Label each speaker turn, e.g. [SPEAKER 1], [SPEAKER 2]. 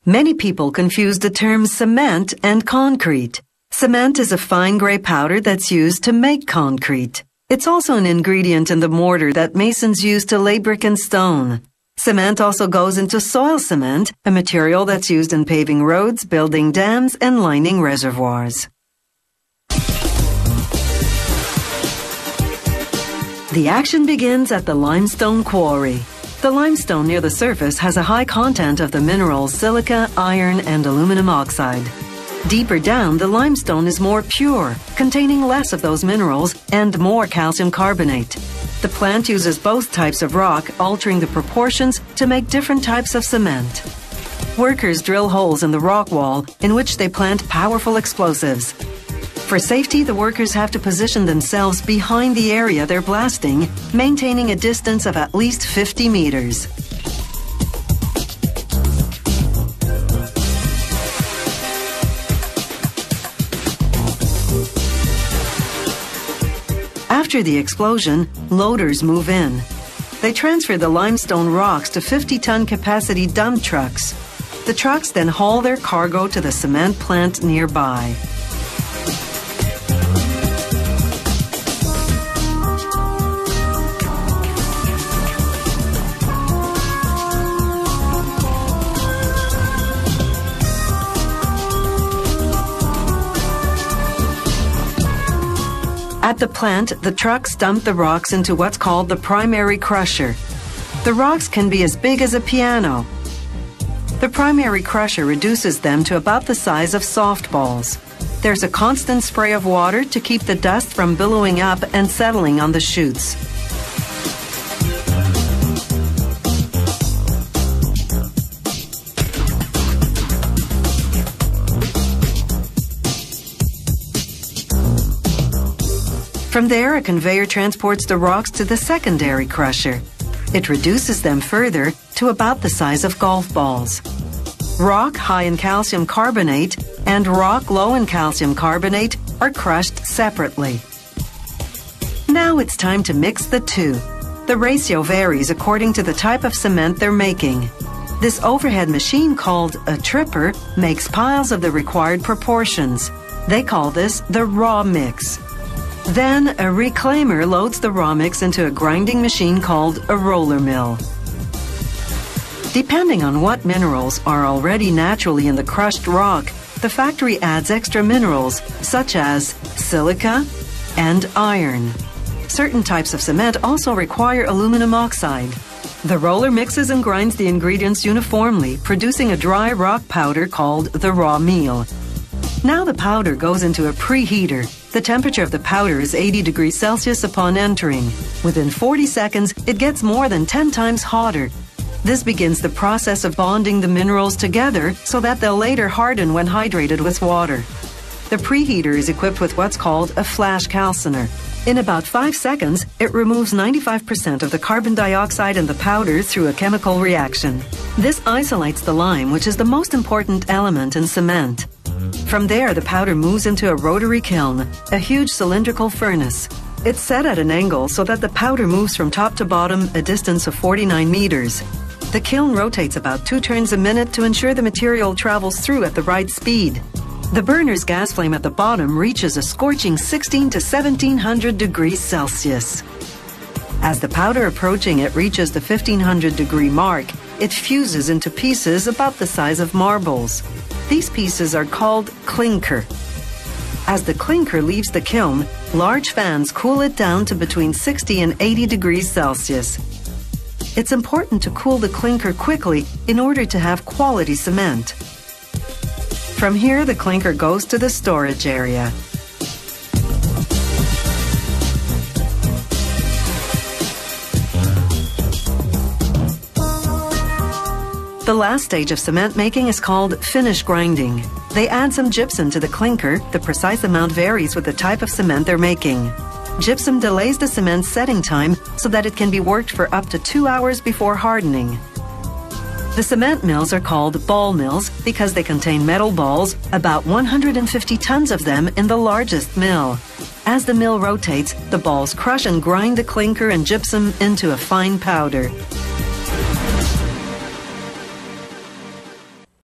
[SPEAKER 1] Many people confuse the terms cement and concrete. Cement is a fine gray powder that's used to make concrete. It's also an ingredient in the mortar that masons use to lay brick and stone. Cement also goes into soil cement, a material that's used in paving roads, building dams, and lining reservoirs. The action begins at the limestone quarry. The limestone near the surface has a high content of the minerals silica, iron, and aluminum oxide. Deeper down, the limestone is more pure, containing less of those minerals and more calcium carbonate. The plant uses both types of rock, altering the proportions to make different types of cement. Workers drill holes in the rock wall in which they plant powerful explosives. For safety, the workers have to position themselves behind the area they're blasting, maintaining a distance of at least 50 meters. After the explosion, loaders move in. They transfer the limestone rocks to 50-ton capacity dump trucks. The trucks then haul their cargo to the cement plant nearby. At the plant, the trucks dump the rocks into what's called the primary crusher. The rocks can be as big as a piano. The primary crusher reduces them to about the size of softballs. There's a constant spray of water to keep the dust from billowing up and settling on the chutes. From there, a conveyor transports the rocks to the secondary crusher. It reduces them further to about the size of golf balls. Rock high in calcium carbonate and rock low in calcium carbonate are crushed separately. Now it's time to mix the two. The ratio varies according to the type of cement they're making. This overhead machine called a tripper makes piles of the required proportions. They call this the raw mix. Then a reclaimer loads the raw mix into a grinding machine called a roller mill. Depending on what minerals are already naturally in the crushed rock, the factory adds extra minerals such as silica and iron. Certain types of cement also require aluminum oxide. The roller mixes and grinds the ingredients uniformly, producing a dry rock powder called the raw meal. Now the powder goes into a preheater. The temperature of the powder is 80 degrees Celsius upon entering. Within 40 seconds, it gets more than 10 times hotter. This begins the process of bonding the minerals together so that they'll later harden when hydrated with water. The preheater is equipped with what's called a flash calciner. In about 5 seconds, it removes 95% of the carbon dioxide in the powder through a chemical reaction. This isolates the lime, which is the most important element in cement. From there, the powder moves into a rotary kiln, a huge cylindrical furnace. It's set at an angle so that the powder moves from top to bottom a distance of 49 meters. The kiln rotates about 2 turns a minute to ensure the material travels through at the right speed. The burner's gas flame at the bottom reaches a scorching 16 to 1700 degrees Celsius. As the powder approaching it reaches the 1500 degree mark, it fuses into pieces about the size of marbles. These pieces are called clinker. As the clinker leaves the kiln, large fans cool it down to between 60 and 80 degrees Celsius. It's important to cool the clinker quickly in order to have quality cement. From here, the clinker goes to the storage area. The last stage of cement making is called finish grinding. They add some gypsum to the clinker. The precise amount varies with the type of cement they're making. Gypsum delays the cement's setting time so that it can be worked for up to 2 hours before hardening. The cement mills are called ball mills because they contain metal balls, about 150 tons of them in the largest mill. As the mill rotates, the balls crush and grind the clinker and gypsum into a fine powder.